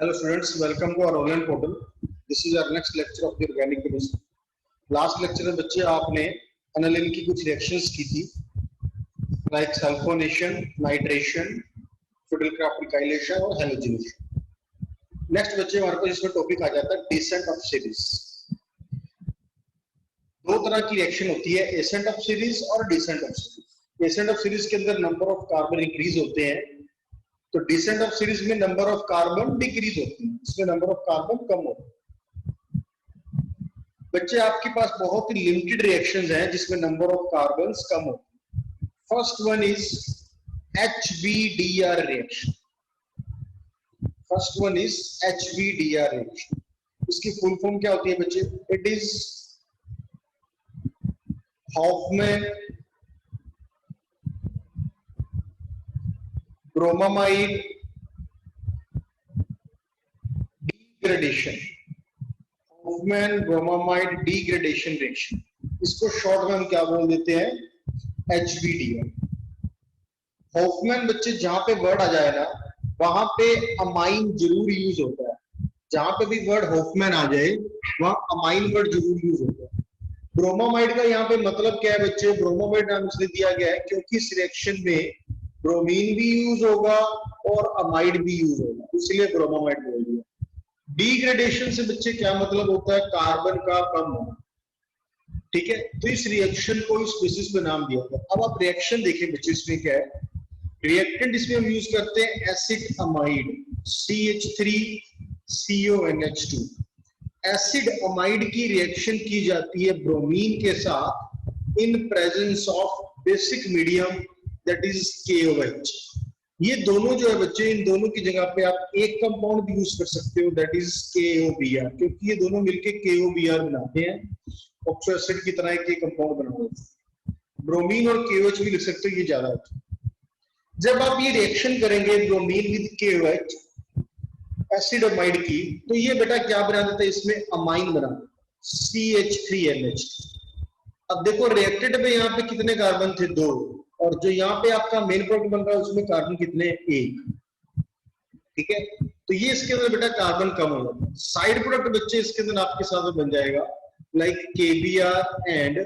Hello students, welcome to our online portal. This is our next lecture of the organic chemistry. Last lecture में बच्चे आपने aniline की कुछ reactions की थी, like sulfonation, nitration, Friedel-Crafts alkylation और halogenation. Next बच्चे हमारे पास इसमें टॉपिक आ जाता है descent of series. दो तरह की रिएक्शन होती है, ascent of series और descent of series. ascent of series के अंदर नंबर ऑफ कार्बन इंक्रीज होते हैं, तो डिसेंट ऑफ सीरीज में नंबर ऑफ कार्बन डिक्रीज होती है, इसमें नंबर ऑफ कार्बन कम होते हैं। बच्चे आपके पास बहुत ही लिमिटेड रिएक्शंस हैं जिसमें नंबर ऑफ कार्बन्स कम होते हैं। First one is HBDR reaction. First one is HBDR reaction. इसकी फुल फॉर्म क्या होती है बच्चे? It is Hofmann bromamide degradation, Hofmann bromamide degradation reaction. इसको शॉर्ट में हम क्या बोल देते हैं? HBDR। हॉफमैन बच्चे जहां पे वर्ड आ जाए ना वहां पे अमाइन जरूर यूज होता है। जहां पे भी वर्ड हॉफमैन आ जाए वहां अमाइन वर्ड जरूर यूज होता है। ब्रोमामाइड का यहाँ पे मतलब क्या है बच्चे? ब्रोमामाइड नाम इसलिए दिया गया है क्योंकि इस रिएक्शन में ब्रोमीन भी यूज होगा और अमाइड भी यूज होगा, इसलिए ब्रोमामाइड बोल दिया। डिग्रेडेशन से बच्चे क्या मतलब होता है? कार्बन का कम होना। ठीक है, तो इस रिएक्शन को इस बेसिस पे नाम दिया था। अब आप रिएक्शन देखें बच्चे, इसमें क्या है? रिएक्टेंट इसमें हम यूज करते हैं acid amide CH3CONH2। Acid amide की रिएक्शन की जाती है ब्रोमीन के साथ in presence of basic medium that is KOH। ये दोनों जो है बच्चे, इन दोनों की जगह पे आप एक कंपाउंड भी यूज कर सकते हो दैट इज KOBr, क्योंकि ये दोनों मिलके KOBr बनाते हैं, ऑक्सो एसिड की तरह एक कंपाउंड बनाते हैं। ब्रोमीन और KOH भी लिख सकते हो, ये ज्यादा अच्छा। जब आप ये रिएक्शन करेंगे bromine with KOH acid amide की, तो ये बेटा क्या बना देता है? इसमें अमाइन बना देता है CH3NH। अब देखो रिएक्टेंट में यहाँ पे कितने कार्बन थे? 2, और जो यहाँ पे आपका मेन प्रोडक्ट बन रहा है उसमें कार्बन कितने? 1। ठीक है, तो ये इसके अंदर बेटा कार्बन कम होगा। साइड प्रोडक्ट बच्चे इसके अंदर आपके साथ बन जाएगा लाइक KBr एंड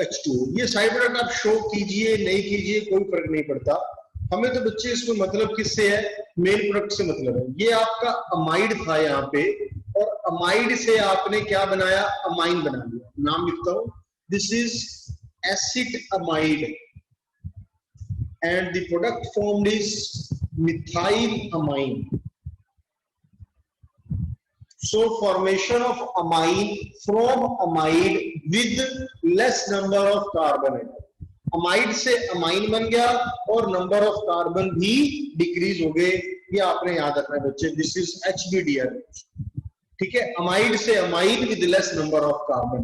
H2। ये साइड प्रोडक्ट आप शो कीजिए नहीं कीजिए कोई फर्क नहीं पड़ता, हमें तो बच्चे इसमें मतलब किससे है? मेन प्रोडक्ट से मतलब है। ये आपका अमाइड था यहाँ पे, और अमाइड से आपने क्या बनाया? अमाइन बना दिया। नाम लिखता हूं, this is acid amide and the product formed is methylamine. So formation of amine from amide with less number of carbon. Amide से अमाइन बन गया और नंबर ऑफ कार्बन भी डिक्रीज हो गए, ये आपने याद रखना है बच्चे। This is HBDR। ठीक है, अमाइड से amine with less number of carbon.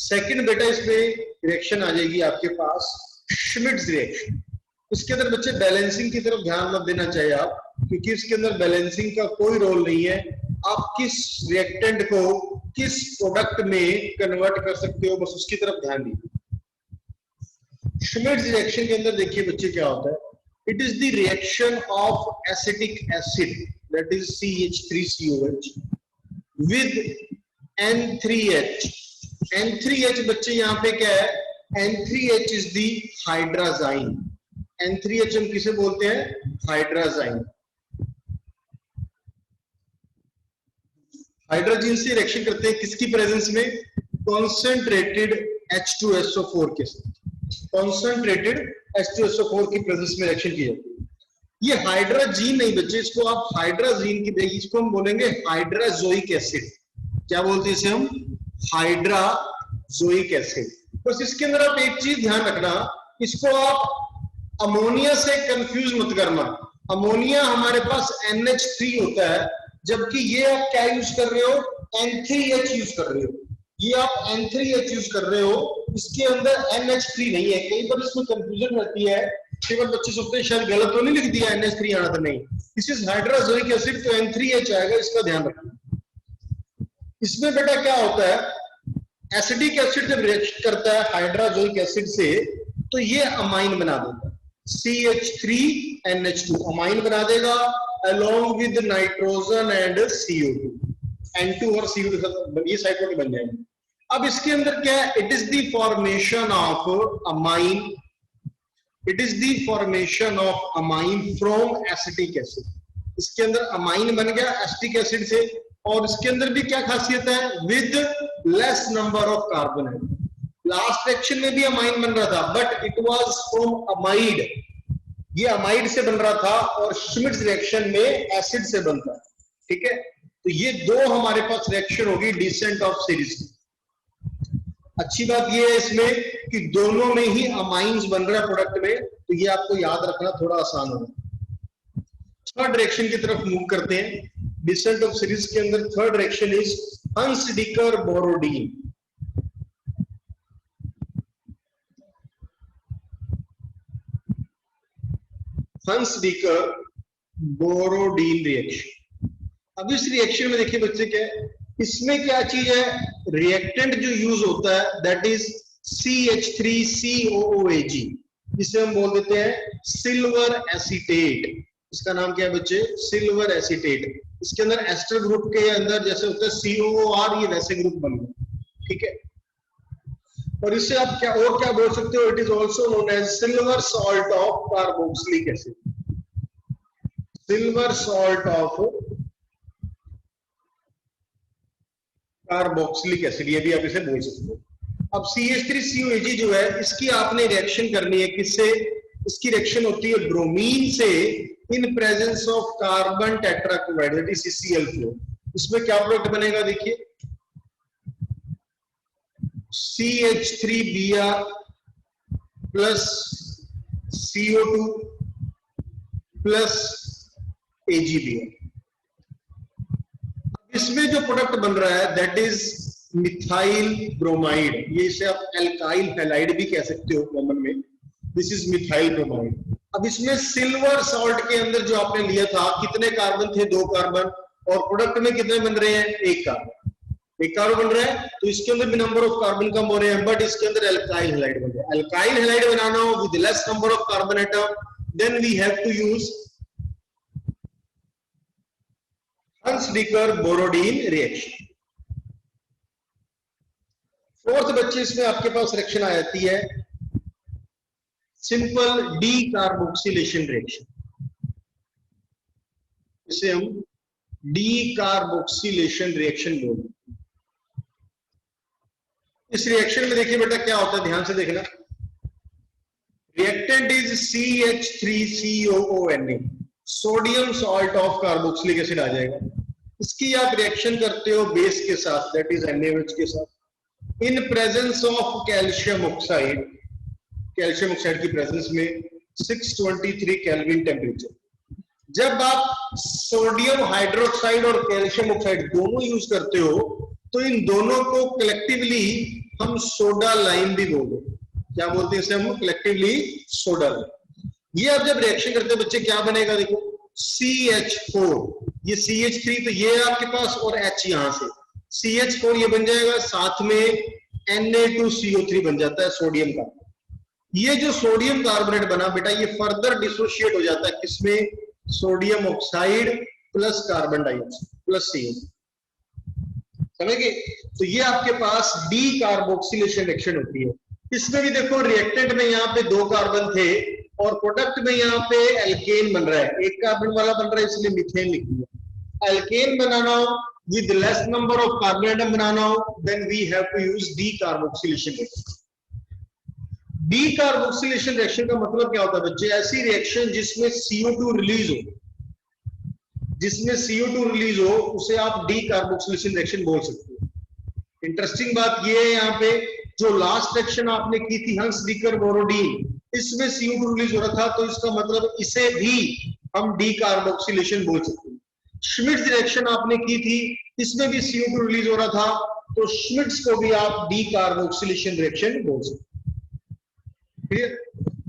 Second बेटा इसमें रिएक्शन आ जाएगी आपके पास श्मिट्स रिएक्शन। इसके अंदर बच्चे बैलेंसिंग की तरफ ध्यान मत देना चाहिए आप, क्योंकि इसके अंदर बैलेंसिंग का कोई रोल नहीं है। आप किस रिएक्टेंट को किस प्रोडक्ट में कन्वर्ट कर सकते हो, बस उसकी तरफ ध्यान दीजिए। श्मिट्स रिएक्शन के अंदर देखिए बच्चे क्या होता है? It is the reaction of acetic acid that is CH3COH with N3H। N3H बच्चे यहाँ पे क्या है? N3H is the हाइड्राजाइन। N3H हम किसे बोलते हैं? हाइड्राजाइन। हाइड्रोजन से रिएक्शन करते हैं किसकी प्रेजेंस में? कॉन्सेंट्रेटेड H2SO4 के साथ। कॉन्सेंट्रेटेड H2SO4 की प्रेजेंस में रिएक्शन की जाती है। ये हाइड्राजीन नहीं बच्चे, इसको आप हाइड्राजीन की देखिए, इसको हम बोलेंगे हाइड्राजोइक एसिड। क्या बोलते हैं इसे हम? Hydrazoic acid. बस इसके अंदर आप एक चीज ध्यान रखना, इसको आप अमोनिया से कंफ्यूज मत करना। अमोनिया हमारे पास NH3 होता है, जबकि ये आप क्या यूज कर रहे हो? N3H यूज कर रहे हो। ये आप N3H यूज कर रहे हो, इसके अंदर NH3 नहीं है। कई बार इसमें कंफ्यूजन रहती है, कई बार बच्चे सोचते हैं शायद गलत तो नहीं लिख दिया, NH3 आना तो नहीं। दिस इज हाइड्राजोइक एसिड, तो N3H आएगा, इसका ध्यान रखना। इसमें बेटा क्या होता है? एसिडिक एसिड जब रिएक्ट करता है हाइड्राजोइक एसिड से, तो ये अमाइन बना देता है। CH3NH2 अमाइन बना देगा along with nitrogen and CO2, N2 और CO2 ये साइड प्रोडक्ट बन जाएंगे। अब इसके अंदर क्या है, it is the formation of amine, it is the formation of amine from acetic acid. इसके अंदर अमाइन बन गया एसिटिक एसिड से, और इसके अंदर भी क्या खासियत है, with less number of carbon है। लास्ट रिएक्शन में भी अमाइन बन रहा था, but it was from amide, ये अमाइड से बन रहा था, और श्मिट्ज रिएक्शन में एसिड से बनता है। ठीक है, तो ये दो हमारे पास रिएक्शन होगी डिसेंट ऑफ सीरीज की। अच्छी बात ये है इसमें कि दोनों में ही अमाइंस बन रहा है प्रोडक्ट में, तो ये आपको याद रखना थोड़ा आसान होगा। थर्ड रिएक्शन की तरफ मूव करते हैं। डिसेंट ऑफ सीरीज के अंदर third reaction is Hunsdiecker Borodin. Hunsdiecker Borodin reaction. अब इस रिएक्शन में देखिए बच्चे क्या है, इसमें क्या चीज है, रिएक्टेंट जो यूज होता है दैट इज CH3COOAG, जिसे हम बोल देते हैं सिल्वर एसीटेट। इसका नाम क्या है बच्चे, सिल्वर एसीटेट। इसके अंदर एस्टर ग्रुप के अंदर जैसे होता है COOR, ये वैसे ग्रुप बन गए। ठीक है, और इससे आप क्या और क्या बोल सकते हो, it is also known as silver salt of carboxylic acid. Silver salt of carboxylic acid, ये भी आप इसे बोल सकते हो। अब CH3COAG जो है, इसकी आपने रिएक्शन करनी है किससे, इसकी रिएक्शन होती है ब्रोमीन से in presence of carbon tetrachloride that is CCl4। इसमें क्या प्रोडक्ट बनेगा देखिए, CH3Br plus CO2 plus AgBr। इसमें जो प्रोडक्ट बन रहा है दैट इज मिथाइल ब्रोमाइड। ये इसे आप एल्काइल हैलाइड भी कह सकते हो कॉमन में, दिस इज मिथाइल ब्रोमाइड। अब इसमें सिल्वर सॉल्ट के अंदर जो आपने लिया था, कितने कार्बन थे, 2 कार्बन, और प्रोडक्ट में कितने बन रहे हैं, 1 कार्बन। 1 कार्बन बन रहा है, तो इसके अंदर भी नंबर ऑफ कार्बन कम हो रहे हैं, बट इसके अंदर एल्काइल हैलाइड बन रहा है। एल्काइल हैलाइड बनाना हो with less number of carbon atom, then we have to use Hunsdiecker Borodin reaction. Fourth बच्चे इसमें आपके पास रिएक्शन आ जाती है सिंपल डी कार्बोक्सिलेशन रिएक्शन। इसे हम डी कार्बोक्सिलेशन रिएक्शन बोलते हैं। इस रिएक्शन में देखिए बेटा क्या होता है, ध्यान से देखना। Reactant is CH3COONA, sodium salt of carboxylic acid आ जाएगा। इसकी आप रिएक्शन करते हो बेस के साथ दैट इज NaOH के साथ in presence of calcium oxide. Calcium oxide की प्रेजेंस में 623 केल्विन टेम्परेचर। जब आप सोडियम हाइड्रोक्साइड और कैल्शियम ऑक्साइड दोनों यूज करते हो, तो इन दोनों को कलेक्टिवली हम सोडा लाइम भी बोलते हैं। क्या बोलते हैं इसे हम कलेक्टिवली, सोडा लाइम। ये आप जब रिएक्शन करते हैं बच्चे क्या बनेगा देखो, CH4, ये CH3 तो ये आपके पास, और H यहां से CH4 ये बन जाएगा, साथ में Na2CO3 बन जाता है सोडियम का। ये जो सोडियम कार्बोनेट बना बेटा, ये फर्दर डिसोशिएट हो जाता है किसमें, sodium oxide plus carbon dioxide plus CO। समझ गए? तो ये आपके पास डी कार्बोक्सिलेशन रिएक्शन होती है। इसमें भी देखो रिएक्टेंट में यहाँ पे 2 कार्बन थे, और प्रोडक्ट में यहाँ पे एल्केन बन रहा है, 1 कार्बन वाला बन रहा है, इसलिए मीथेन लिख दिया। एल्केन बनाना हो with less number of carbon atom बनाना हो, then we have to use decarboxylation reaction. Decarboxylation reaction का मतलब क्या होता है बच्चे, ऐसी रिएक्शन जिसमें CO2 रिलीज हो, जिसमें CO2 रिलीज हो, उसे आप डी कार्बोक्सिलेशन रिएक्शन बोल सकते हो। इंटरेस्टिंग बात ये है, यहाँ पे जो लास्ट रिएक्शन आपने की थी हंसडीकर बोरोडीन, इसमें CO2 रिलीज हो रहा था, तो इसका मतलब इसे भी हम डी कार्बोक्सिलेशन बोल सकते हैं। श्मिट्ज रिएक्शन आपने की थी, इसमें भी CO2 रिलीज हो रहा था, तो श्मिट्ज को भी आप डी कार्बोक्सिलेशन रिएक्शन बोल सकते हैं।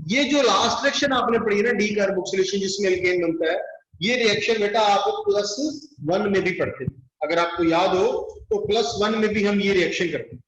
ये जो लास्ट रिएक्शन आपने पढ़ी ना, डी कार्बोक्सिलेशन जिसमें एल्केन बनता है, ये रिएक्शन बेटा आप +1 में भी पढ़ते हैं। अगर आपको याद हो तो +1 में भी हम ये रिएक्शन करते हैं।